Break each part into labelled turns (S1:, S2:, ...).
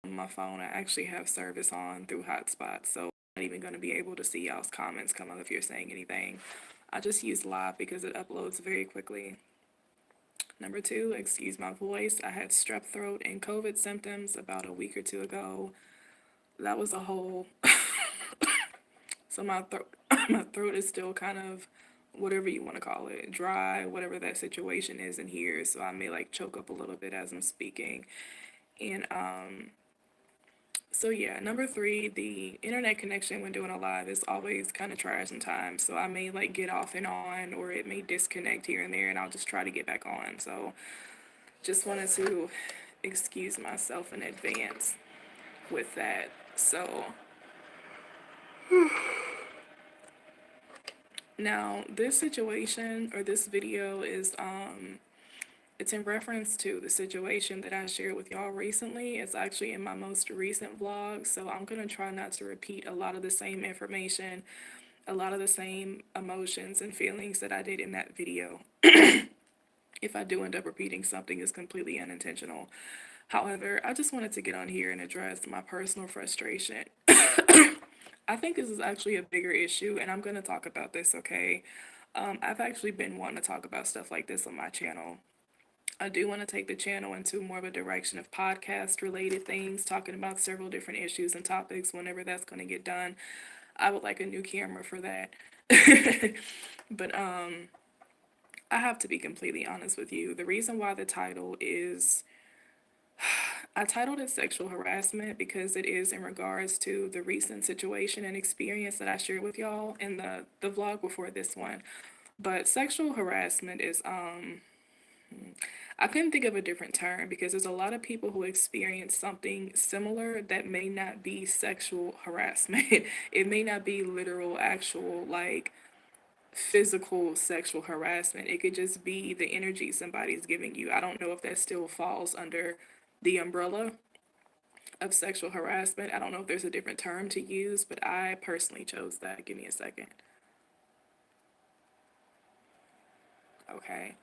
S1: my phone. I actually have service on through hotspot, so I'm not even going to be able to see y'all's comments come up if you're saying anything. I just use live because it uploads very quickly. Number two, excuse my voice. I had strep throat and COVID symptoms about a week or two ago. That was a whole, so my throat, my throat is still kind of, whatever you want to call it, dry, whatever that situation is in here. So I may like choke up a little bit as I'm speaking. And so yeah, number three, the internet connection when doing a live is always kind of trash sometimes. So I may like get off and on, or it may disconnect here and there, and I'll just try to get back on. So just wanted to excuse myself in advance with that. So now this situation or this video is it's in reference to the situation that I shared with y'all recently. It's actually in my most recent vlog, so I'm gonna try not to repeat a lot of the same information, a lot of the same emotions and feelings that I did in that video. If I do end up repeating something, it's completely unintentional. However, I just wanted to get on here and address my personal frustration. I think this is actually a bigger issue, and I'm going to talk about this, okay? I've actually been wanting to talk about stuff like this on my channel. I do want to take the channel into more of a direction of podcast related things, talking about several different issues and topics whenever that's going to get done. I would like a new camera for that. But I have to be completely honest with you. The reason why the title is I titled it Sexual Harassment because it is in regards to the recent situation and experience that I shared with y'all in the vlog before this one. But sexual harassment is I couldn't think of a different term because there's a lot of people who experience something similar that may not be sexual harassment. It may not be literal, actual, like physical sexual harassment. It could just be the energy somebody's giving you. I don't know if that still falls under the umbrella of sexual harassment. I don't know if there's a different term to use, but I personally chose that. Give me a second. Okay.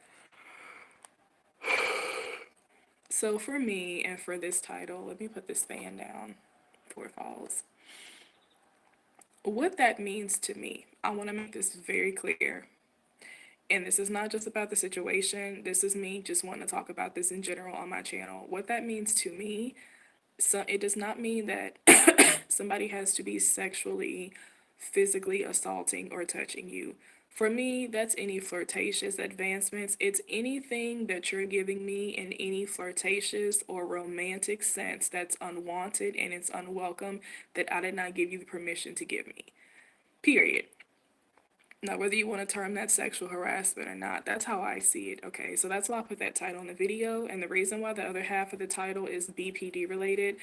S1: So for me and for this title, let me put this fan down before it falls. What that means to me, I want to make this very clear. And this is not just about the situation. This is me just wanting to talk about this in general on my channel. What that means to me, so it does not mean that somebody has to be sexually, physically assaulting or touching you. For me, that's any flirtatious advancements. It's anything that you're giving me in any flirtatious or romantic sense that's unwanted and it's unwelcome that I did not give you the permission to give me. Period. Now, whether you want to term that sexual harassment or not, that's how I see it. Okay, so that's why I put that title in the video. And the reason why the other half of the title is BPD related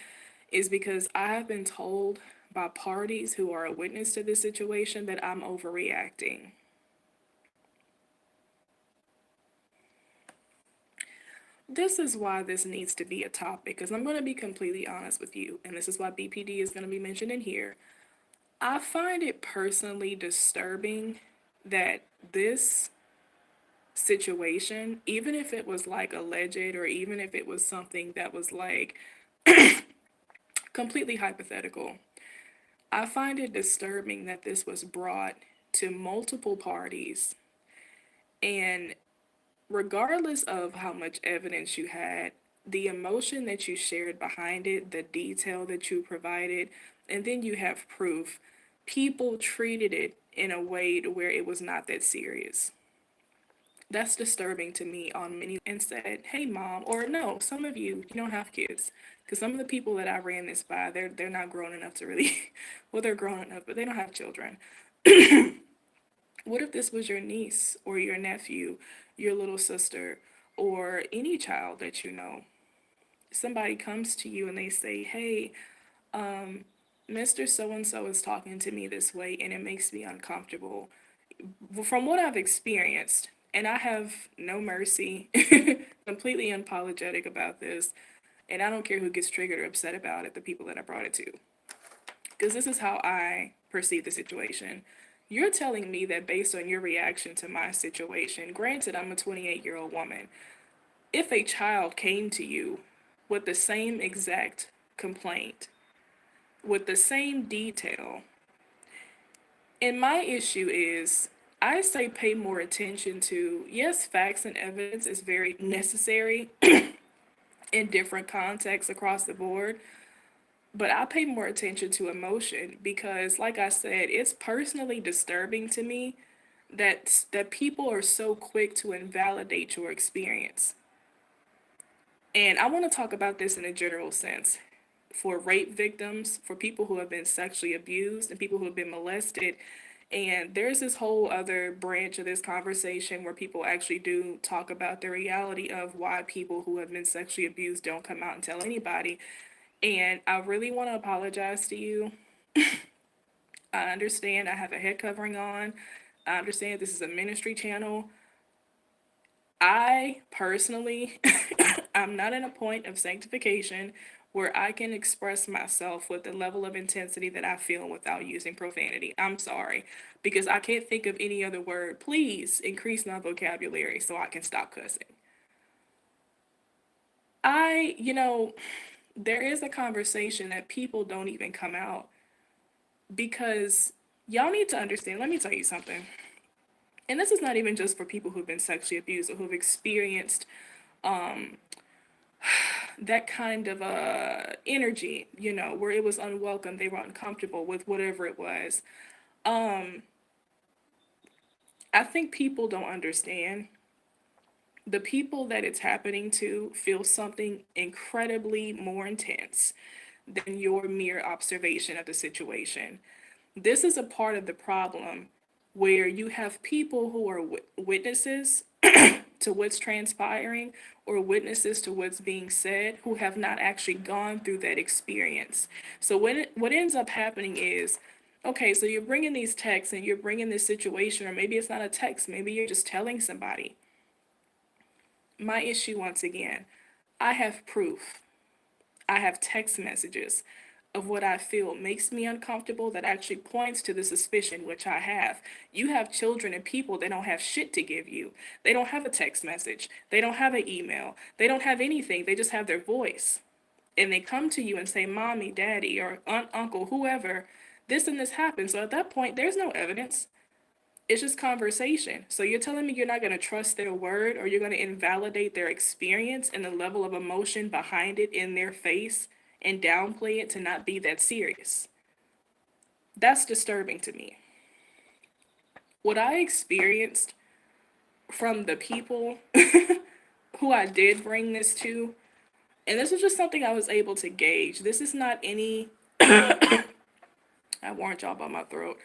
S1: is because I have been told by parties who are a witness to this situation that I'm overreacting. This is why this needs to be a topic, because I'm going to be completely honest with you, and this is why BPD is going to be mentioned in here. I find it personally disturbing that this situation, even if it was like alleged or even if it was something that was like completely hypothetical, I find it disturbing that this was brought to multiple parties. And regardless of how much evidence you had, the emotion that you shared behind it, the detail that you provided, and then you have proof, people treated it in a way to where it was not that serious. That's disturbing to me on many and said, hey mom, or no, some of you don't have kids. Because some of the people that I ran this by, they're not grown enough to really well, they're grown enough, but they don't have children. What if this was your niece or your nephew, your little sister, or any child that you know? Somebody comes to you and they say, hey, Mr. So and so is talking to me this way and it makes me uncomfortable. From what I've experienced, and I have no mercy, completely unapologetic about this, and I don't care who gets triggered or upset about it, the people that I brought it to. Because this is how I perceive the situation. You're telling me that based on your reaction to my situation, granted, I'm a 28-year-old woman, if a child came to you with the same exact complaint with the same detail. And my issue is, I say pay more attention to, yes, facts and evidence is very necessary in different contexts across the board, but I pay more attention to emotion because, like I said, it's personally disturbing to me that people are so quick to invalidate your experience. And I want to talk about this in a general sense. For rape victims, for people who have been sexually abused, and people who have been molested. And there's this whole other branch of this conversation where people actually do talk about the reality of why people who have been sexually abused don't come out and tell anybody. And I really want to apologize to you. I understand I have a head covering on. I understand this is a ministry channel. I personally, I'm not in a point of sanctification where I can express myself with the level of intensity that I feel without using profanity. I'm sorry, because I can't think of any other word. Please increase my vocabulary so I can stop cussing. I, you know, there is a conversation that people don't even come out because y'all need to understand. Let me tell you something. And this is not even just for people who've been sexually abused or who've experienced that kind of energy, where it was unwelcome, they were uncomfortable with whatever it was. Um, I think people don't understand. The people that it's happening to feel something incredibly more intense than your mere observation of the situation. This is a part of the problem where you have people who are witnesses to what's transpiring or witnesses to what's being said who have not actually gone through that experience. So what ends up happening is, okay, so you're bringing these texts and you're bringing this situation, or maybe it's not a text, maybe you're just telling somebody. My issue, once again, I have proof. I have text messages of what I feel makes me uncomfortable that actually points to the suspicion, which I have. You have children and people that don't have shit to give you. They don't have a text message. They don't have an email. They don't have anything. They just have their voice. And they come to you and say, Mommy, Daddy, or Aunt, Uncle, whoever, this and this happened. So at that point, there's no evidence. It's just conversation. So you're telling me you're not going to trust their word, or you're going to invalidate their experience and the level of emotion behind it in their face and downplay it to not be that serious. That's disturbing to me. What I experienced from the people who I did bring this to, and this is just something I was able to gauge. This is not any, I warned y'all about my throat.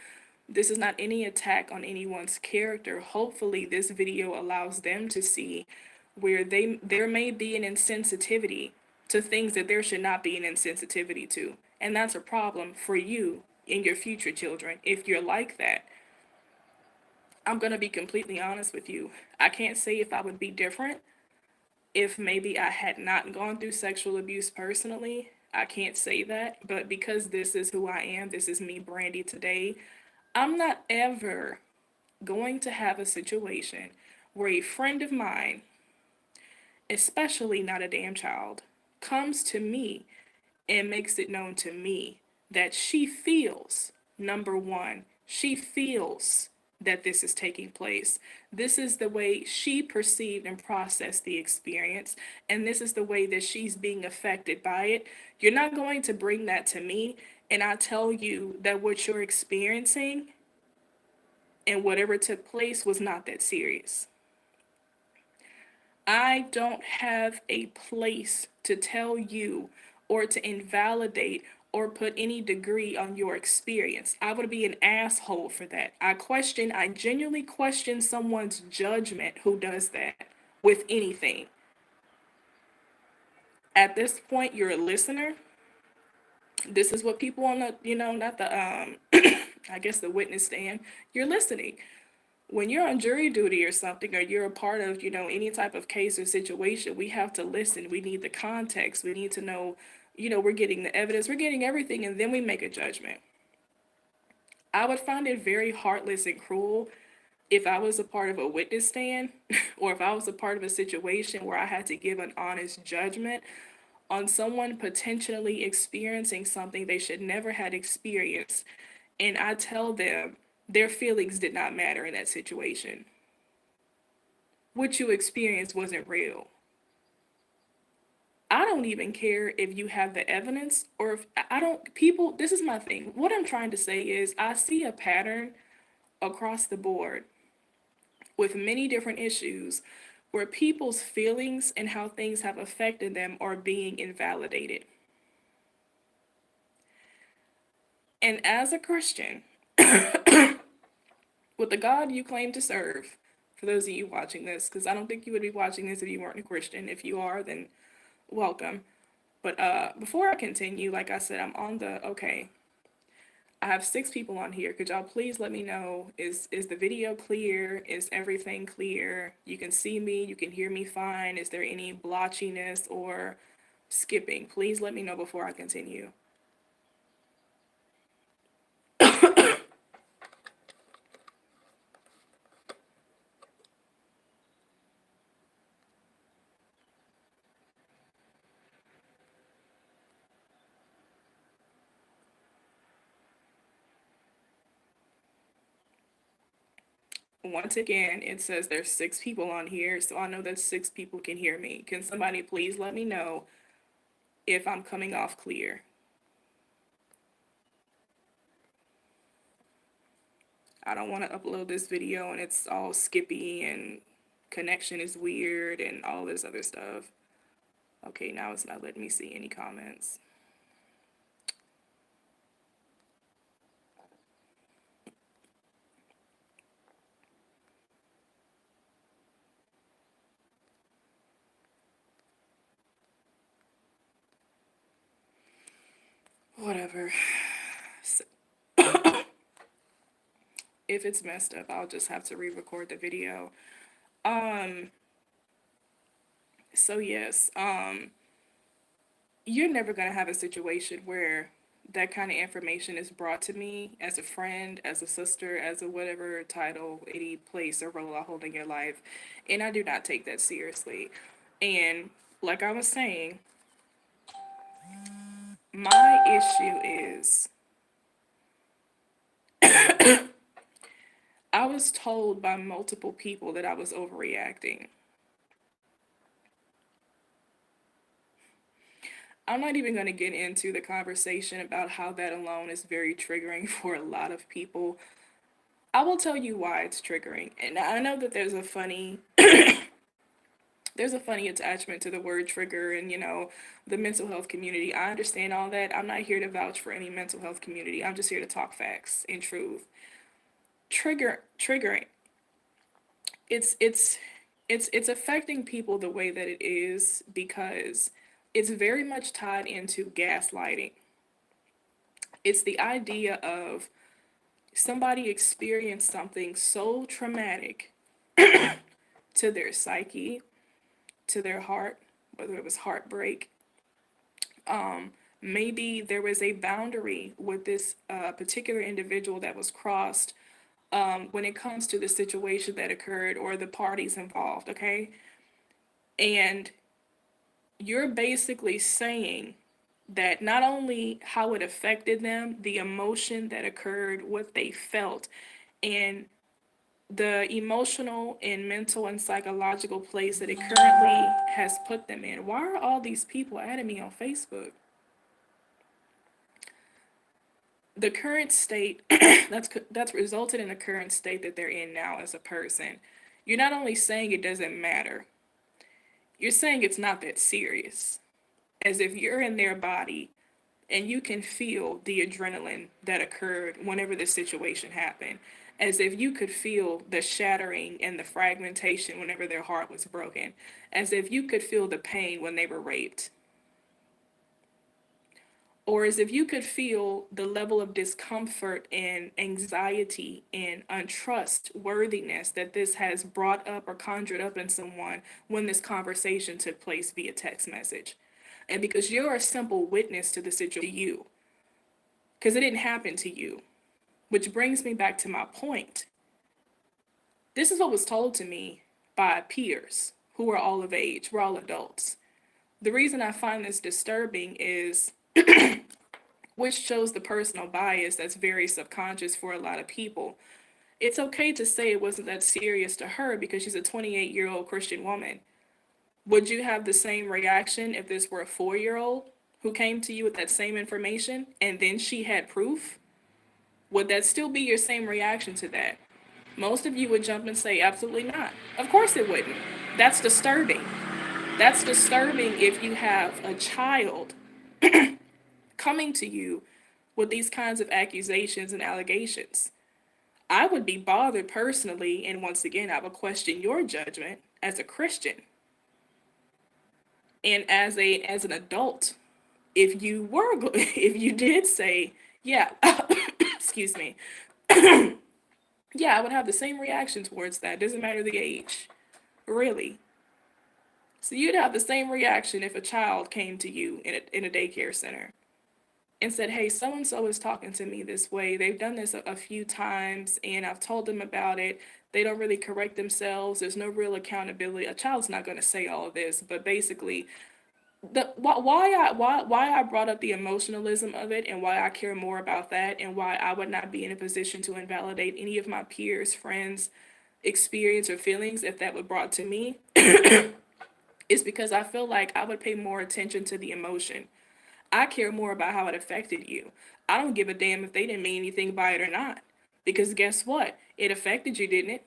S1: This is not any attack on anyone's character. Hopefully this video allows them to see where there may be an insensitivity to things that there should not be an insensitivity to. And that's a problem for you and your future children if you're like that. I'm going to be completely honest with you. I can't say if I would be different if maybe I had not gone through sexual abuse personally. I can't say that, but because this is who I am, this is me, Brandy, today, I'm not ever going to have a situation where a friend of mine, especially not a damn child, comes to me and makes it known to me that she feels, number one, she feels that this is taking place. This is the way she perceived and processed the experience, and this is the way that she's being affected by it. You're not going to bring that to me and I tell you that what you're experiencing and whatever took place was not that serious. I don't have a place to tell you or to invalidate or put any degree on your experience. I would be an asshole for that. I genuinely question someone's judgment who does that with anything. At this point, you're a listener. This is what people on the, not the, I guess the witness stand, you're listening. When you're on jury duty or something, or you're a part of, any type of case or situation, we have to listen. We need the context. We need to know, we're getting the evidence, we're getting everything, and then we make a judgment. I would find it very heartless and cruel if I was a part of a witness stand or if I was a part of a situation where I had to give an honest judgment on someone potentially experiencing something they should never had experienced, and I tell them their feelings did not matter in that situation. What you experienced wasn't real. I don't even care if you have the evidence or if I don't, people, this is my thing. What I'm trying to say is I see a pattern across the board with many different issues where people's feelings and how things have affected them are being invalidated. And as a Christian, with the God you claim to serve, for those of you watching this, because I don't think you would be watching this if you weren't a Christian. If you are, then welcome. But before I continue, like I said, I'm on the okay. I have 6 people on here. Could y'all please let me know, is the video clear? Is everything clear? You can see me, you can hear me fine. Is there any blotchiness or skipping? Please let me know before I continue. Once again, it says there's 6 people on here, so I know that 6 people can hear me. Can somebody please let me know if I'm coming off clear? I don't want to upload this video and it's all skippy and connection is weird and all this other stuff. Okay, now it's not letting me see any comments. Whatever. So, if it's messed up, I'll just have to re-record the video. So yes, you're never gonna have a situation where that kind of information is brought to me as a friend, as a sister, as a whatever title, any place or role I hold in your life, and I do not take that seriously. And like I was saying, my issue is I was told by multiple people that I was overreacting. I'm not even going to get into the conversation about how that alone is very triggering for a lot of people. I will tell you why it's triggering. And I know that there's a funny attachment to the word trigger and the mental health community. I understand all that. I'm not here to vouch for any mental health community. I'm just here to talk facts and truth. Triggering. It's affecting people the way that it is because it's very much tied into gaslighting. It's the idea of somebody experienced something so traumatic to their psyche, to their heart, whether it was heartbreak. Maybe there was a boundary with this particular individual that was crossed when it comes to the situation that occurred or the parties involved, okay? And you're basically saying that not only how it affected them, the emotion that occurred, what they felt, and the emotional and mental and psychological place that it currently has put them in. Why are all these people adding me on Facebook? The current state that's resulted in the current state that they're in now as a person. You're not only saying it doesn't matter, you're saying it's not that serious. As if you're in their body and you can feel the adrenaline that occurred whenever the situation happened, as if you could feel the shattering and the fragmentation whenever their heart was broken, as if you could feel the pain when they were raped, or as if you could feel the level of discomfort and anxiety and untrustworthiness that this has brought up or conjured up in someone when this conversation took place via text message. And because you're a simple witness to the situation, you, because it didn't happen to you. Which brings me back to my point. This is what was told to me by peers who were all of age, we're all adults. The reason I find this disturbing is, which shows the personal bias that's very subconscious for a lot of people. It's okay to say it wasn't that serious to her because she's a 28-year-old Christian woman. Would you have the same reaction if this were a 4-year-old who came to you with that same information and then she had proof? Would that still be your same reaction to that? Most of you would jump and say, absolutely not. Of course it wouldn't. That's disturbing. That's disturbing if you have a child coming to you with these kinds of accusations and allegations. I would be bothered personally, and once again, I would question your judgment as a Christian and as an adult. If you were, if you did say, yeah, excuse me, yeah, I would have the same reaction towards that. Doesn't matter the age, really. So you'd have the same reaction if a child came to you in a daycare center and said, hey, so and so is talking to me this way. They've done this a few times and I've told them about it. They don't really correct themselves. There's no real accountability. A child's not going to say all of this, but basically, why I brought up the emotionalism of it and why I care more about that and why I would not be in a position to invalidate any of my peers, friends, experience or feelings if that were brought to me is because I feel like I would pay more attention to the emotion. I care more about how it affected you. I don't give a damn if they didn't mean anything by it or not. Because guess what? It affected you, didn't it?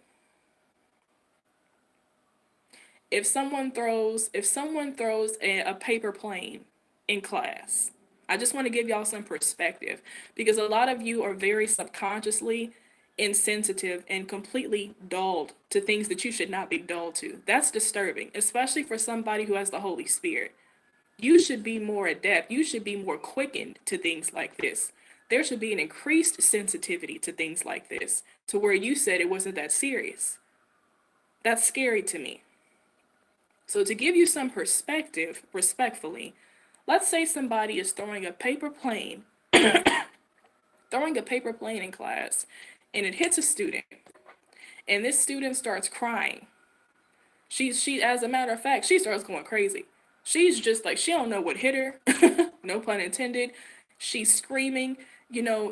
S1: If someone throws a paper plane in class, I just want to give y'all some perspective because a lot of you are very subconsciously insensitive and completely dulled to things that you should not be dulled to. That's disturbing, especially for somebody who has the Holy Spirit. You should be more adept. You should be more quickened to things like this. There should be an increased sensitivity to things like this, to where you said it wasn't that serious. That's scary to me. So, to give you some perspective, respectfully, let's say somebody is throwing a paper plane in class, and it hits a student, and this student starts crying. As a matter of fact, she starts going crazy. She's just like, she don't know what hit her, no pun intended. She's screaming,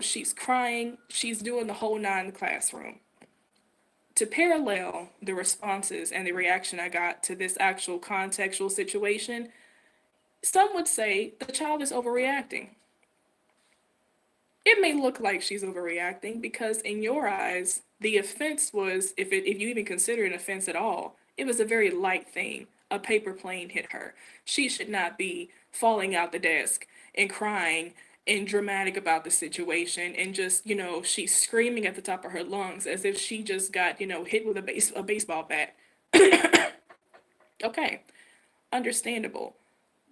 S1: she's crying, she's doing the whole nine in the classroom. To parallel the responses and the reaction I got to this actual contextual situation, some would say the child is overreacting. It may look like she's overreacting because in your eyes, the offense was, if you even consider an offense at all, it was a very light thing. A paper plane hit her. She should not be falling out the desk and crying and dramatic about the situation and just, she's screaming at the top of her lungs as if she just got, hit with a baseball bat. Okay, understandable.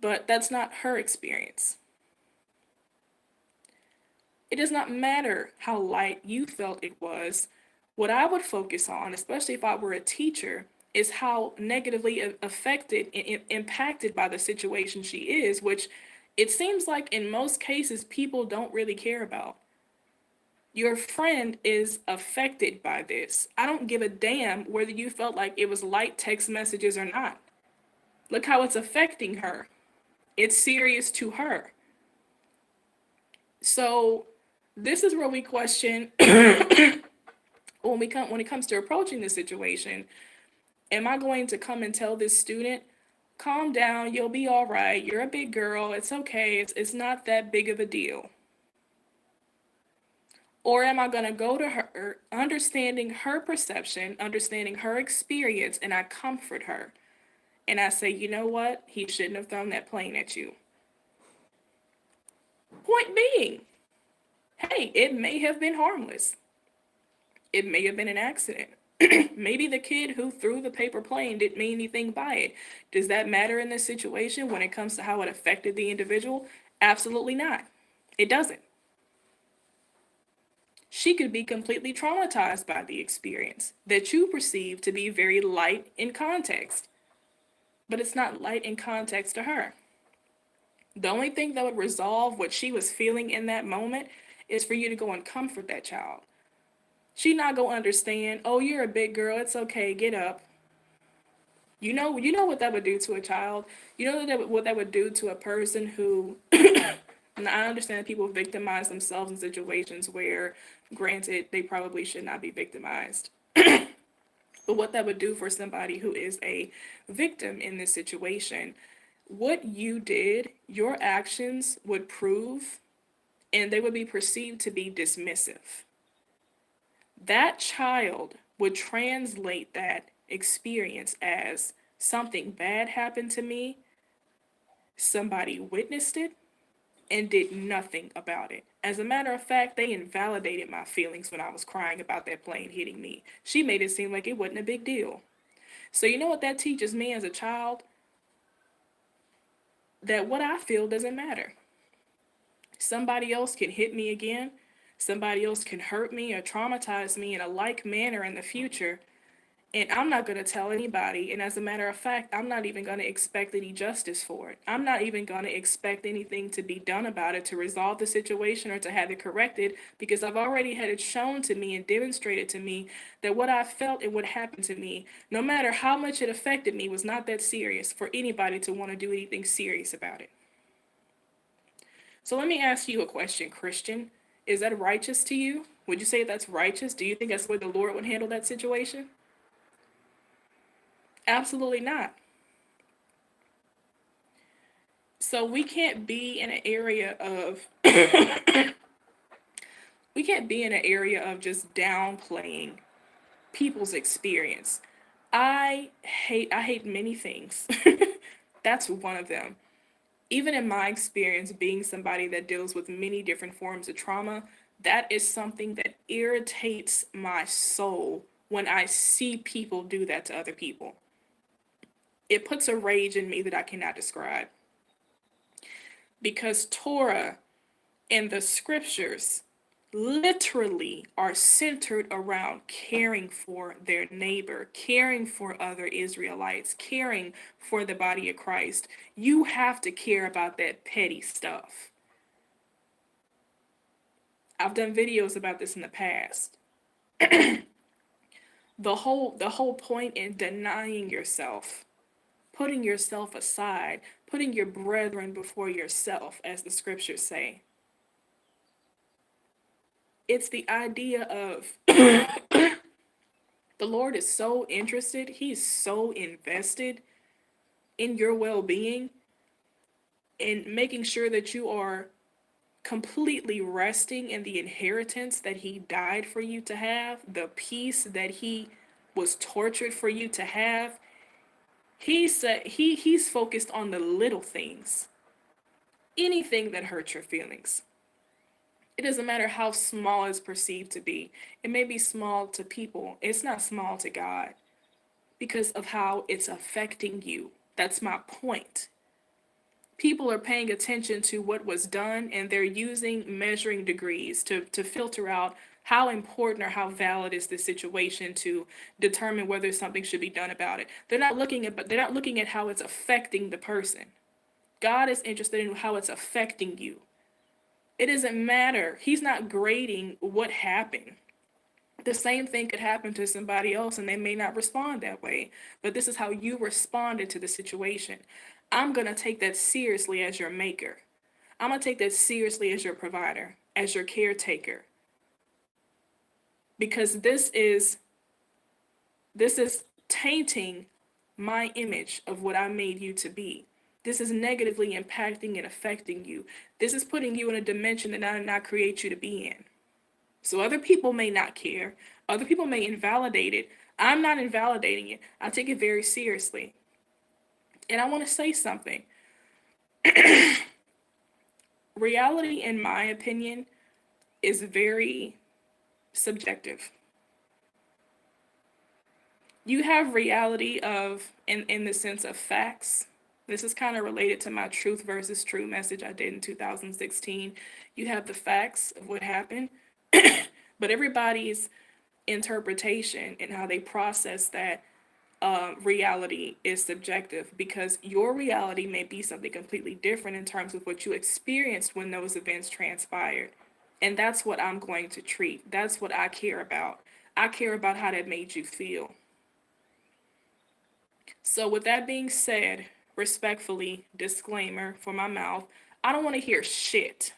S1: But that's not her experience. It does not matter how light you felt it was. What I would focus on, especially if I were a teacher, is how negatively affected and impacted by the situation she is, which it seems like in most cases people don't really care about. Your friend is affected by this. I don't give a damn whether you felt like it was light text messages or not. Look how it's affecting her. It's serious to her. So this is where we question when it comes to approaching the situation. Am I going to come and tell this student, calm down, you'll be all right, you're a big girl, it's okay, it's not that big of a deal? Or am I going to go to her, understanding her perception, understanding her experience, and I comfort her? And I say, you know what? He shouldn't have thrown that plane at you. Point being, hey, it may have been harmless. It may have been an accident. Maybe the kid who threw the paper plane didn't mean anything by it. Does that matter in this situation when it comes to how it affected the individual? Absolutely not. It doesn't. She could be completely traumatized by the experience that you perceive to be very light in context, but it's not light in context to her. The only thing that would resolve what she was feeling in that moment is for you to go and comfort that child. She not gonna understand, oh, you're a big girl, it's okay, get up. You know what that would do to a child. You know what that would do to a person who. And I understand people victimize themselves in situations where, granted, they probably should not be victimized. But what that would do for somebody who is a victim in this situation, what you did, your actions would prove, and they would be perceived to be dismissive. That child would translate that experience as something bad happened to me, somebody witnessed it, and did nothing about it. As a matter of fact, they invalidated my feelings when I was crying about that plane hitting me. She made it seem like it wasn't a big deal. So, you know what that teaches me as a child? That what I feel doesn't matter. Somebody else can hit me again. Somebody else can hurt me or traumatize me in a like manner in the future. And I'm not going to tell anybody. And as a matter of fact, I'm not even going to expect any justice for it. I'm not even going to expect anything to be done about it to resolve the situation or to have it corrected, because I've already had it shown to me and demonstrated to me that what I felt and what happened to me, no matter how much it affected me, was not that serious for anybody to want to do anything serious about it. So let me ask you a question, Christian. Is that righteous to you? Would you say that's righteous? Do you think that's the way the Lord would handle that situation? Absolutely not. So we can't be in an area of we can't be in an area of just downplaying people's experience. I hate many things. That's one of them. Even in my experience, being somebody that deals with many different forms of trauma, that is something that irritates my soul when I see people do that to other people. It puts a rage in me that I cannot describe. Because Torah and the scriptures literally are centered around caring for their neighbor, caring for other Israelites, caring for the body of Christ. You have to care about that petty stuff. I've done videos about this in the past. The whole point in denying yourself, putting yourself aside, putting your brethren before yourself, as the scriptures say. It's the idea of the Lord is so interested, He's so invested in your well being and making sure that you are completely resting in the inheritance that He died for you to have, the peace that He was tortured for you to have. He said he's focused on the little things, anything that hurts your feelings. It doesn't matter how small it's perceived to be. It may be small to people. It's not small to God because of how it's affecting you. That's my point. People are paying attention to what was done and they're using measuring degrees to filter out how important or how valid is the situation to determine whether something should be done about it. They're not looking at how it's affecting the person. God is interested in how it's affecting you. It doesn't matter. He's not grading what happened. The same thing could happen to somebody else and they may not respond that way. But this is how you responded to the situation. I'm going to take that seriously as your maker. I'm going to take that seriously as your provider, as your caretaker. Because this is tainting my image of what I made you to be. This is negatively impacting and affecting you. This is putting you in a dimension that I did not create you to be in. So other people may not care. Other people may invalidate it. I'm not invalidating it. I take it very seriously. And I want to say something. Reality, in my opinion, is very subjective. You have reality of, in the sense of facts. This is kind of related to my truth versus true message I did in 2016. You have the facts of what happened, but everybody's interpretation and how they process that reality is subjective, because your reality may be something completely different in terms of what you experienced when those events transpired. And that's what I'm going to treat. That's what I care about. I care about how that made you feel. So, with that being said, respectfully, disclaimer for my mouth, I don't want to hear shit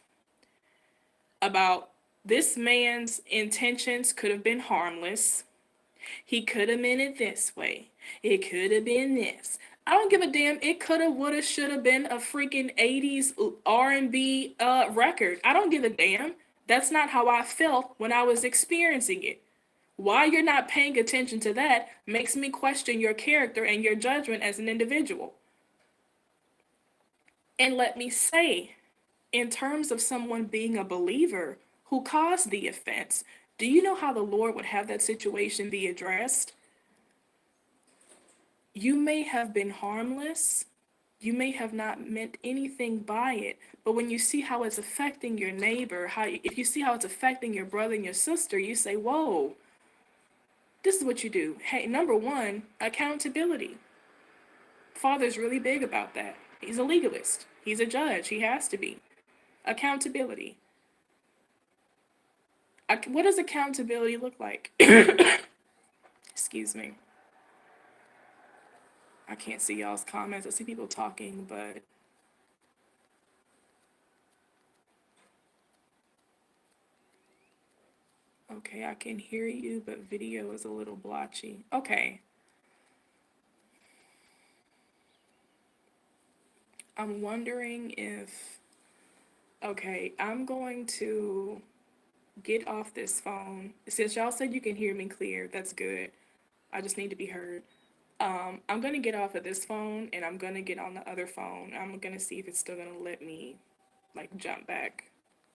S1: about this man's intentions could have been harmless. He could have meant it this way. It could have been this. I don't give a damn. It could have, would have, should have been a freaking 80s R&B record. I don't give a damn. That's not how I felt when I was experiencing it. Why you're not paying attention to that makes me question your character and your judgment as an individual. And let me say, in terms of someone being a believer who caused the offense, do you know how the Lord would have that situation be addressed? You may have been harmless. You may have not meant anything by it, but when you see how it's affecting your neighbor, if you see how it's affecting your brother and your sister, you say, "Whoa, this is what you do." Hey, number one, accountability. Father's really big about that. He's a legalist. He's a judge. He has to be. Accountability. What does accountability look like? Excuse me. I can't see y'all's comments. I see people talking, but okay, I can hear you, but video is a little blotchy. Okay. I'm wondering if, okay, I'm going to get off this phone. Since y'all said you can hear me clear, that's good. I just need to be heard. I'm gonna get off of this phone and I'm gonna get on the other phone. I'm gonna see if it's still gonna let me like jump back